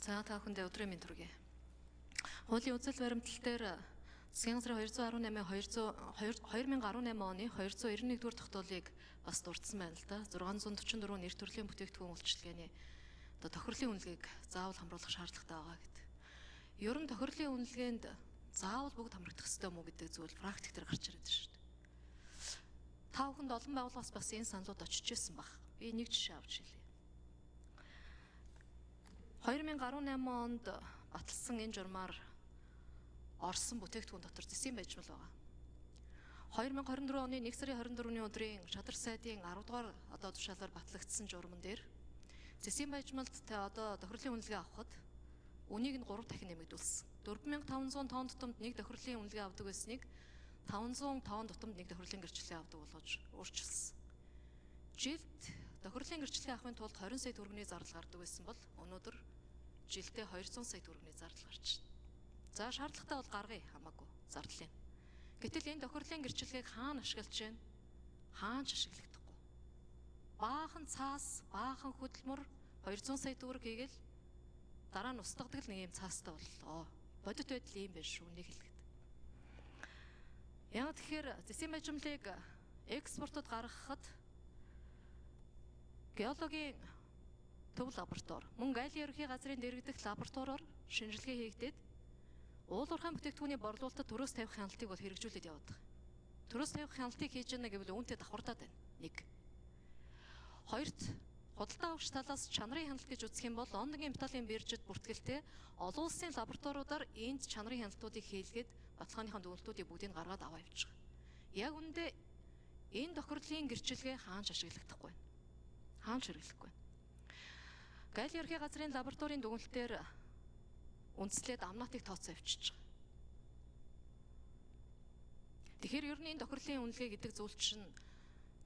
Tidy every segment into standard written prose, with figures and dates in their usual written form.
За та бүхэндээ өдрийн мэнд хүргэе. Хуулийн үзэл баримтлал дээр засгийн газрын 2018 оны 291-р тогтоолыг бас дурдсан байна л да. 644 нэр төрлийн бүтээгдэхүүн үйлчилгээний тохирлын үнэлгээг заавал хамруулах шаардлагатай байгаа гэдэг. Ер нь тохирлын үнэлгээнд заавал бүгд хамрагдах ёстой мүү гэдэг зүйл практик дээр гарч ирээд байна шүү дээ. Та бүхэнд олон байгууллагаас бас энэ саналууд очиж ирсэн баг. Би нэг жишээ авч хэлье. 2018 онд баталсан энэ журмаар орсон бүтээгдэхүүн дотор зэсийн байжмал байгаа. 2024 оны 1 сарын 24-ний өдрийн шадар сайдын 10 дугаар тушаалаар батлагдсан журман дээр зэсийн байжмалд тохирлын үнэлгээ авахад үнийг нь 3 дахин нэмэгдүүлсэн. 4500 тонн тутамд нэг тохирлын үнэлгээ авдаг байсныг 500 тонн тутамд нэг тохирлын гэрчлэгээ авдаг болгож өөрчилсөн. Жилд тохирлын гэрчлэгээ авахын тулд 20 сая төгрөгийн зардал гардаг байсан бол өнөөдөр жилдээ 200 сая төгрөгийн зардал гарч байна. За шаардлагатай бол гаргая хамаагүй зардлын. Гэтэл энэ тохирлын гэрчлэгийг хаана ашиглаж байна? Хаанч ашиглагдахгүй. Баахан цаас, баахан хөдөлмөр 200 сая төгрөг хийгээл дараа нь устгадаг л нэг юм цаастай боллоо. Бодит байдал ийм байна шүү, нэг хэлэхэд. Яг тэгэхээр зэсийн байжмлыг экспортод гаргахад геологийн төв лаборатори, мөн Галийн ерөнхий газрын дэргэдэх лабораториор шинжилгээ хийгдээд уул уурхайн бүтээгдэхүүний борлуулалтад төрөөс тавих хяналтыг бол хэрэгжүүлээд яваад байгаа. Төрөөс тавих хяналтыг хийж яана гэвэл үүнтэй давхардаад байна. 1. Хоёрт, худалдаа авагч талаас чанарын хяналт гэж үзэх юм бол Лондонгийн металлын биржид бүртгэлтэй олон улсын лабораториудаар энд чанарын хяналтуудыг хийлгээд баталгааныхаа дүгнэлтүүдийг бүгдийг гаргаад аваа явж байгаа. Яг үүндээ энэ тохирлын гэрчлэгээ хаанч ашиглагдахгүй байна. Хаанч хэрэглэхгүй байна. Галийн ерөнхий газрын лабораторийн дүгнэлтээр үндслээд амнатыг тооцоо авчиж байгаа. Тэгэхээр ер нь энэ тохирлын үнэлгээ гэдэг зүйл чинь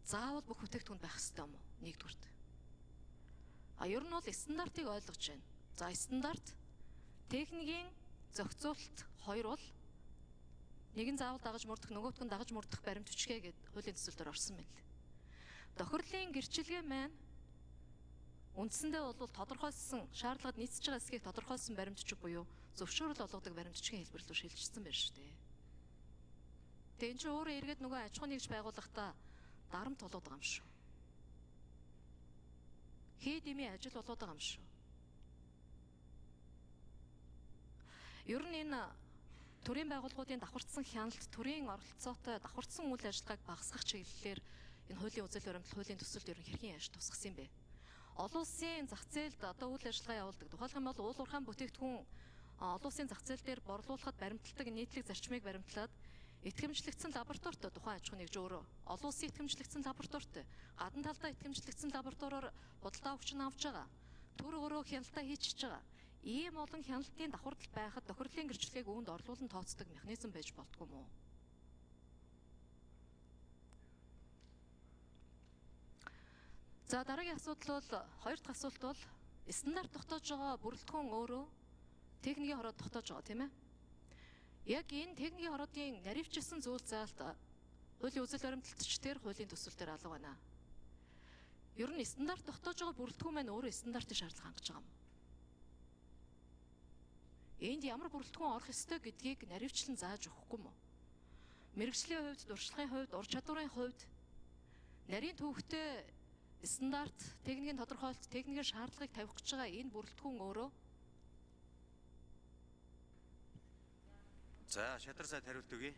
заавал бүх бүтээгдэхүүнд байх ёстой юм уу? Нэгдүгürt. Ер нь бол стандартыг ойлгож байна. За стандарт техникийн зохицуулалт хоёр бол нэг нь заавал дагаж мөрдөх, нөгөөх нь дагаж мөрдөх баримт бичгээ гэдэг хуулийн төсөлдөр орсон байна л. Тохирлын гэрчлэгээ маань үндсэндээ бол тодорхойлсон шаардлагад нийцэж байгаа эсхийг тодорхойлсон баримт бичиг буюу зөвшөөрөл олгодог баримт бичгийн хэлбэр рүү шилжчихсэн байна шүү дээ. Тэгээ энэ чинь өөрөө эргээд нөгөө аж ахуй нэгж байгуулахдаа дарамт болоод байгаа юм шүү. Хээ дэмий ажил болоод байгаа юм шүү. Ер нь энэ төрийн байгууллагуудын давхардсан хяналт, төрийн оролцоотой давхардсан үйл ажиллагааг багасгах чиглэлээр энэ хуулийн үзэл баримтлал хуулийн төсөлд ер нь хэрхэн яаж тусгасан юм бэ? Олон улсын зах зээлд үйл ажиллагаа явуулдаг. Тухайлх юм бол уул уурхайн бүтээгдэхүүн олон улсын зах зээл дээр борлуулахад баримтладаг нийтлэг зарчмыг баримтлаад итгэмжлэгдсэн лабораторитой тухайн аж ахуй нэгж өөрөө олон улсын итгэмжлэгдсэн лабораторитой гадна талдаа итгэмжлэгдсэн лабораториор худалдаа авч нь авч байгаа. Төр өөрөө хяналтаа хийчихэж байгаа. Ийм олон хяналтын давхардал байхад тохирлын гэрчлэгийг үүнд орлуулан тооцдог механизм байж болтгүй мүү? За дараагийн асуудал бол хоёр дахь асуулт бол стандарт тогтоож байгаа бүрэлдэхүүн өөрөө техникийн хороод тогтоож байгаа тийм ээ. Яг энэ техникийн хороодын наривчилсан зүйл заалт хуулийн үзэл баримталтч дээр хуулийн төсөл дээр алга байна. Ер нь стандарт тогтоож байгаа бүрэлдэхүүн маань өөрөө стандартын шаардлага хангаж байгаа юм. Энд ямар бүрэлдэхүүн орох ёстой гэдгийг наривчлан зааж өгөхгүй мө. Мэргэжлийн хувьд, дуршлагын хувьд, ур чадварын хувьд нарийн төвөгтэй стандарт, техникийн тодорхойлолт, техникийн шаардлагыг тавих гэж байгаа энэ бүрэлдэхүүн өөрөө. За шадар сайд хариулт өгье.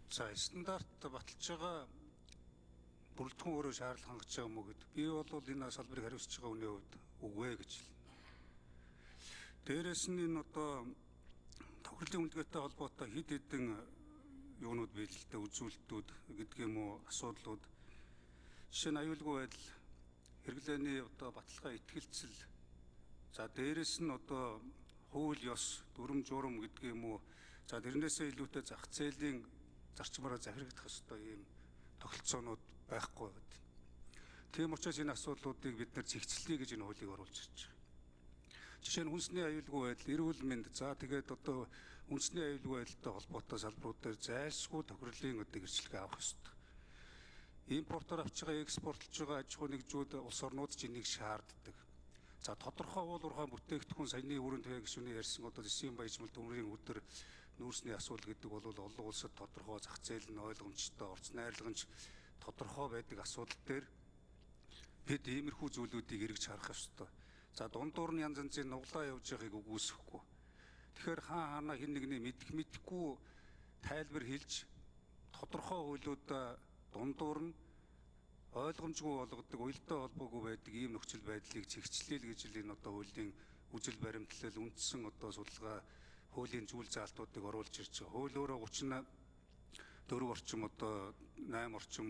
За стандарт баталж байгаа бүрэлдэхүүн өөрөө шаардлага хангаж байгаа юм уу гэдэг. Би бол энэ салбарыг хариуцж байгаа хүний хувьд үгүй гэж хэлнэ. Дээрээс нь энэ тохирлын үнэлгээтэй холбоотой хэд хэдэн юунууд биелэлтэй үзүүлэлтүүд гэдэг юм уу асуудлууд. Жишээ нь аюулгүй байдал, хэрэглээний баталгаа итгэлцэл. За дээрээс нь хууль ёс, дүрм журам гэдэг юм уу. За тэрнээсээ илүүтэй зах зээлийн зарчмаараа захирагдах ёстой ийм тогтолцоонууд байхгүй гэдэг. Тийм учраас энэ асуудлуудыг бид нэр зэгцлэе гэж энэ хуулийг оруулж ирж байгаа. Жишээ нь хүнсний аюулгүй байдал, эрүүл мэнд, за тэгээд үндэсний аюулгүй байдалтай холбоотой салбарууд дээр зайлшгүй тохирлын гэрчлэгээ авах ёстой. импортоор авч байгаа экспортлж байгаа аж ахуй нэгжүүд улс орнууд ч энийг шаарддаг. За тодорхой уул уурхай бүтээгдэхүүн саяны өрийн төвийн гишүүний ярьсан одоо засгийн баяжмал төмрийн өдөр нүүрсний асуудал гэдэг бол олон улсад тодорхой зах зээл нь ойлгомжтой, орц найрлагч тодорхой байдаг асуудал дээр бид иймэрхүү зүйлүүдийг эргэж харах ёстой. За дундуур нь янз янзын нуглаа явж байгааг үгүйсэхгүй. Тэгэхээр хаана хэн нэгний мэдэхгүй тайлбар хэлж тодорхой хуулиудаа дундуур нь ойлгомжгүй болгодог, уялдаа холбоогүй байдаг ийм нөхцөл байдлыг чигчлээл гэж энэ одоо хуулийн үжил баримтлал үндсэн одоо судалгаа хуулийн зүйл заалтуудыг оруулж ирж байгаа. Хууль өөрөө 34 орчим одоо 8 орчим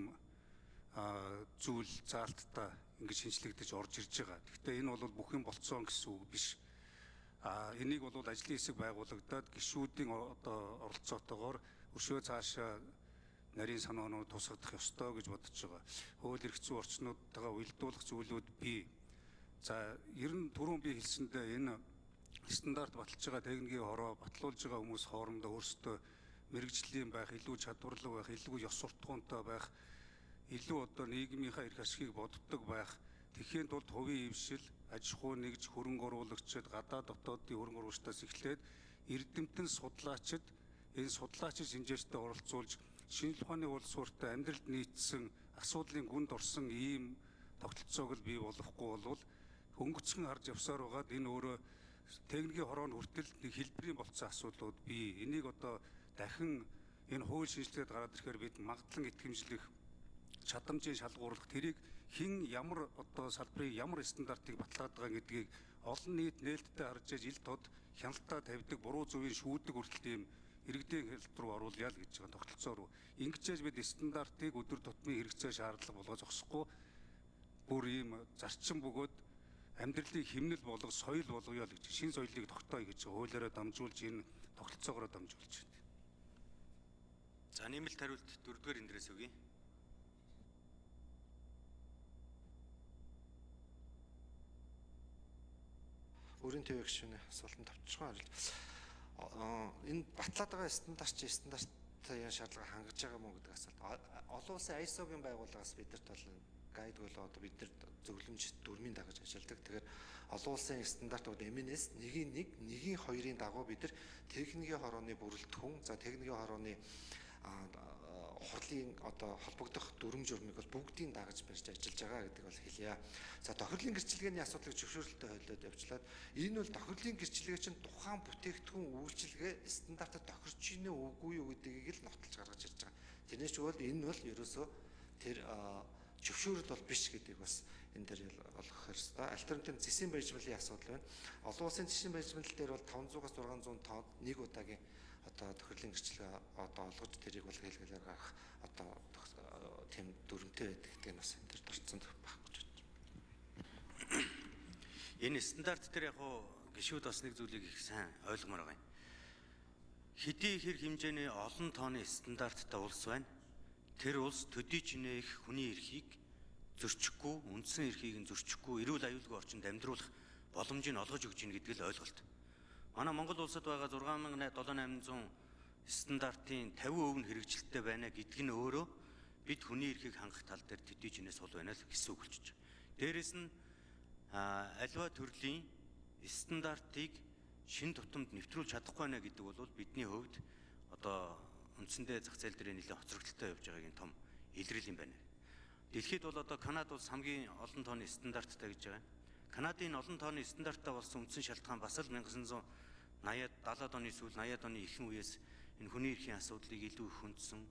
зүйл заалттай ингэж шинжлэгдэж орж ирж байгаа. Гэхдээ энэ бол бүх юм болцсон гэсэн үг биш. Энийг бол ажлын хэсэг байгуулагдаад гишүүдийн одоо оролцоотойгоор өшөө цаашаа нарийн санаанууд тусгадах ёстой гэж бодож байгаа. Хууль эрх зүйн орчнуудтайгаа уялдуулах зүйлүүд бий. За ер нь түрүүн би хэлсэндээ энэ стандарт баталж байгаа техникийн хороо батлуулж байгаа хүмүүс хоорондоо өөрсдөө мэрэгжлийн байх, илүү чадварлаг байх, илүү ёс суртахуунтай байх, илүү одоо нийгмийнхаа эрх ашигыг боддог байх. Тэгэхийн тулд хувийн хөвшил, аж ахуй нэгж, хөрөнгө оруулагчид, гадаад дотоодын хөрөнгө оруулагчдаас эхлээд эрдэмтэн судлаачид энэ судлаачид шинжээчдэд оролцуулж шинжлэх ухааны уул суурьтай амьдралд нийцсэн асуудлын гүнд орсон ийм тогтолцоог л бий болгохгүй бол хөнгөцгөн харж явсаар байгаад энэ өөрөө техникийн хороонд хүртэл нэг хэлбэрийн болцсон асуудлууд бий. Энийг одоо дахин энэ хууль шинжилгээд гараад ирэхээр бид магадлан итгэмжлэх чадамжийн шалгуурлах тэрийг хэн ямар одоо салбарыг ямар стандартыг баталгаад байгаа гэдгийг олон нийт нээлттэй харж иж ил тод хяналтаа тавьдаг буруу зөвийн шүүдэг хүртэл ийм иргэдийн хэлт рүү оруулъя л гэж байгаа тогтолцоо руу. Ингэжээж бид стандартыг өдөр тутмын хэрэгцээ шаардлага болгож зогсохгүй бүр ийм зарчим бөгөөд амьдралыг хэмнэл болгох соёл болгоё л гэж шин соёлыг тогтооё гэж хуулиараа дамжуулж энэ тогтолцоогоор дамжуулж байна. За нэмэлт хариулт 4-р эндрээс өгье. Өрийн төвийн гишүүний асуултанд товчхон хариулт. Энэ батлаад байгаа стандартын шаардлага хангаж байгаа мó гэдэг асуулт. Олон улсын ISO-гийн байгууллагаас бидэрт бол гайд болоо одоо бид нар зөвлөмж дүрмийн дагаж ажилладаг. Тэгэхээр олон улсын стандартууд MNS нэгийн хоёрын дагуу бид нар техникийн хорооны бүрэлдэхүүн, за техникийн хорооны хурлын одоо холбогдох дүрм журмыг бол бүгдийг дагаж барьж ажиллаж байгаа гэдэг бол хэлье. За тохирлын гэрчлэгээний асуудлыг зөвшөөрлөлтөй хойлоод явуулаад энэ бол тохирлын гэрчлэгээ чинь тухайн бүтээгдэхүүн үйлчилгээ стандартад тохирч ийнэ үгүй юу гэдгийг л нотолж гаргаж ирж байгаа. Тэрнээс ч бол энэ бол ерөөсөө тэр зөвшөөрөл бол биш гэдгийг бас энэ дээр олох хэрэгтэй. Альтернатив зэсийн баяжмалын асуудал байна. Олон улсын зэсийн баяжмал дээр бол 500-аас 600 тонн нэг удаагийн одоо тохирлын гэрчлэгээ одоо олгож тэрийг бол хэлгэлээр гарах одоо тийм дүрмтэй байдаг гэдэг нь бас энэ дээр дурдсан байхгүй ч байна. Энэ стандарт дээр яг гишүүд бас нэг зүйлийг их сайн ойлгомоор байгаа юм. Хэдий хэр хэмжээний олон тооны стандарттай улс байна. Тэр улс төдий чинээ их хүний эрхийг зөрчихгүй, үндсэн эрхийг нь зөрчихгүй, эрүүл аюулгүй орчинд амьдруулах боломжийг олгож өгч ийн гэдэг л ойлголт. Манай Монгол улсад байгаа 6700 стандартын 50% нь хэрэгжилттэй байна гэдг нь өөрөө бид хүний эрхийг хангах тал дээр төдий чинээ сул байна л гэсэн үг болчих. Дээрээс нь альва төрлийн стандартыг шин тутамд нэвтрүүлж чадахгүй байна гэдэг бол бидний хувьд одоо үндсэндээ зах зээл дээр нэлээд хоцрогдолтой явж байгаагийн том илрэл юм байна. Дэлхийд бол одоо Канада улс хамгийн олон тооны стандарттай гэж байгаа. Канадын олон тооны стандарттай болсон үндсэн шалтгаан бас л 1980-70-ад оны сүүл 80-ад оны ихэнх үеэс энэ хүний эрхийн асуудлыг илүү их хүндсэн,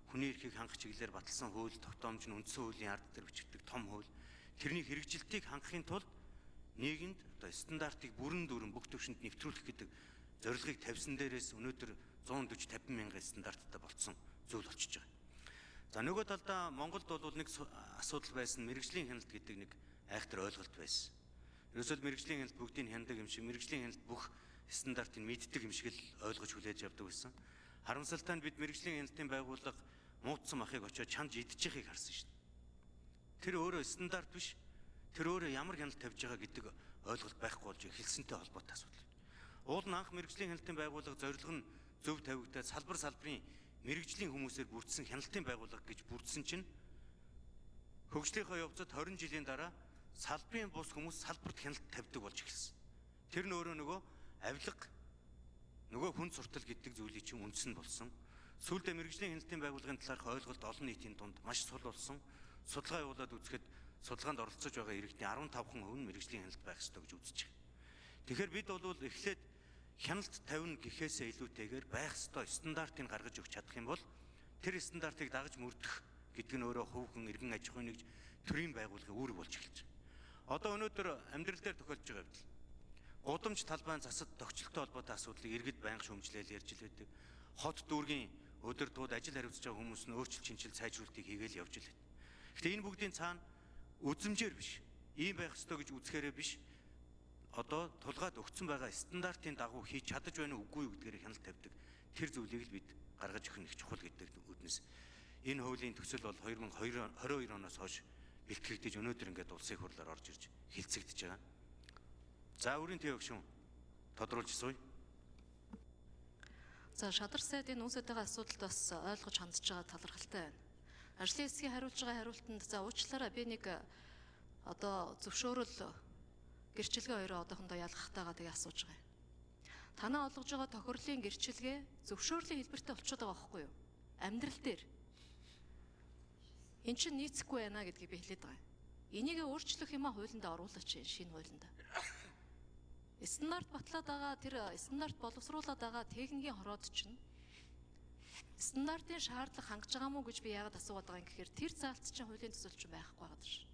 хүний эрхийг хангах чиглэлээр баталсан хууль тогтоомж нь үндсэн хуулийн ард дээр бичигдэх том хууль. Тэрний хэрэгжилтийг хангахын тулд нийгэмд одоо стандартыг бүрэн дүүрэн бүх түвшинд нэвтрүүлэх гэдэг зорилгыг тавьсан дээрээс өнөөдөр 140-50 мянган стандарттай болсон зүйл болчихж байгаа. За нөгөө талдаа Монголд бол нэг асуудал байсан, мэрэгжлийн хяналт гэдэг нэг айхтар ойлголт байсан. Ерөөсөө мэрэгжлийн хяналт бүгдийг хяндаг юм шиг, мэрэгжлийн хяналт бүх стандартыг мэддэг юм шиг л ойлгож хүлээж авдаг байсан. Харамсалтай нь бид мэрэгжлийн хяналтын байгууллага муудсан махыг очиод чанд идчихийг харсан шүү дээ. Тэр өөрөө стандарт биш. Тэр өөрөө ямар хяналт тавьж байгаа гэдэг ойлголт байхгүй болж эхэлсэнтэй холбоотой асуудал. Уул нь анх мэрэгжлийн хяналтын байгууллага зорилго нь зөв тавигдаад салбарын мэрэгжлийн хүмүүсээр бүрдсэн хяналтын байгууллага гэж бүрдсэн чинь хөгжлийнхөө явцад 20 жилийн дараа салбарын бус хүмүүс салбарт хяналт тавьдаг болж эхэлсэн. Тэр нь өөрөө нөгөө авилга, нөгөө хүн суртал гэдэг зүйлийн чинь үндэс нь болсон. Сүүлдээ мэрэгжлийн хяналтын байгууллагын талаарх ойлголт олон нийтийн дунд маш сул болсон. Судалгаа явуулаад үзэхэд судалгаанд оролцож байгаа иргэдийн 15% нь мэрэгжлийн хяналт байх ёстой гэж үзэж байна. Тэгэхээр бид бол эхлээд хяналт тавина гэхээсээ илүүтэйгээр байх ёстой стандартыг гаргаж өгч чадах юм бол тэр стандартыг дагаж мөрдөх гэдэг нь өөрөө хувьхан иргэн аж ахуйн нэгж төрийн байгууллагын үүрэг болж эхэлж байна. Одоо өнөөдөр амьдрал дээр тохиолдож байгаа явдал гудамж талбайн засад тохиолдолтой холбоотой асуудлыг иргэд байнга шүүмжлээл ярьж л байдаг. Хот дүүргийн өдөр тууд ажил хариуцж байгаа хүмүүс нь өөрчлөлт шинжил сайжруулалтыг хийгээл явж л байна. Гэхдээ энэ бүгдийн цаана үзмжээр биш, ийм байх ёстой гэж үзэхээрээ биш. Одоо тулгаад өгсөн байгаа стандартын дагуу хийж чадаж байна уу үгүй юу гэдгээр хяналт тавьдаг. Тэр зүйлийг л бид гаргаж өгөх нь их чухал гэдэг үднэс. Энэ хуулийн төсөл бол 2022 оноос хойш бэлтгэгдэж өнөөдөр ингээд улсын хурлаар орж ирж хилцэгдэж байгаа. За өөрийн төв гүшүүн тодруулж суй. За шадар сайдын үнсэтэйгээ асуудалд бас ойлгож хандж байгаа талархалтай байна. Ажлын хэсгийн хариулж байгаа хариултанд за уучлаарай би нэг одоо зөвшөөрөл гэрчилгээ хоёроо одоохондоо ялгахтайгаа тэгээ асууж байгаа юм. Танаа олгож байгаа тохирлын гэрчилгээ зөвшөөрлийн хэлбэртэй болчиход байгаа байхгүй юу? Амьдрал дээр. Эн чинь нийцэхгүй байна гэдгийг би хэлээд байгаа юм. Энийг өөрчлөх юм а хуулиндаа оруулаач шинэ хуулиндаа. Стандарт батлаад байгаа тэр стандарт боловсруулаад байгаа техникийн хороод чинь стандартын шаардлага хангаж байгаа мó гэж би яагаад асууад байгаа юм гэхээр тэр заалт чинь хуулийн төсөл чинь байхгүй байгаа шүү.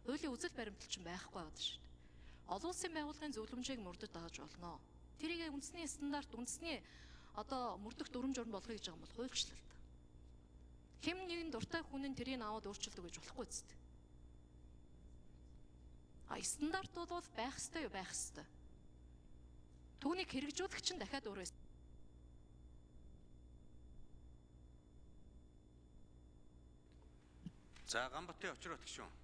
Хуулийн үзэл баримтлал чинь байхгүй байгаа шүү. Олон улсын байгууллагын зөвлөмжийг мөрдөд дагаж болно. Тэрийг үндэсний стандарт, үндэсний одоо мөрдөх дүрм журм болгоё гэж байгаа юм бол хуульчлалт. Хэн нэгэн дуртай хүн нь тэрийг аваад өөрчилдөг гэж болохгүй зү. Стандарт бол байх ёстой юу, байх ёстой. Түүнийг хэрэгжүүлэх чинь дахиад өөрөө. За Ганбатын очроо тэгшүүн.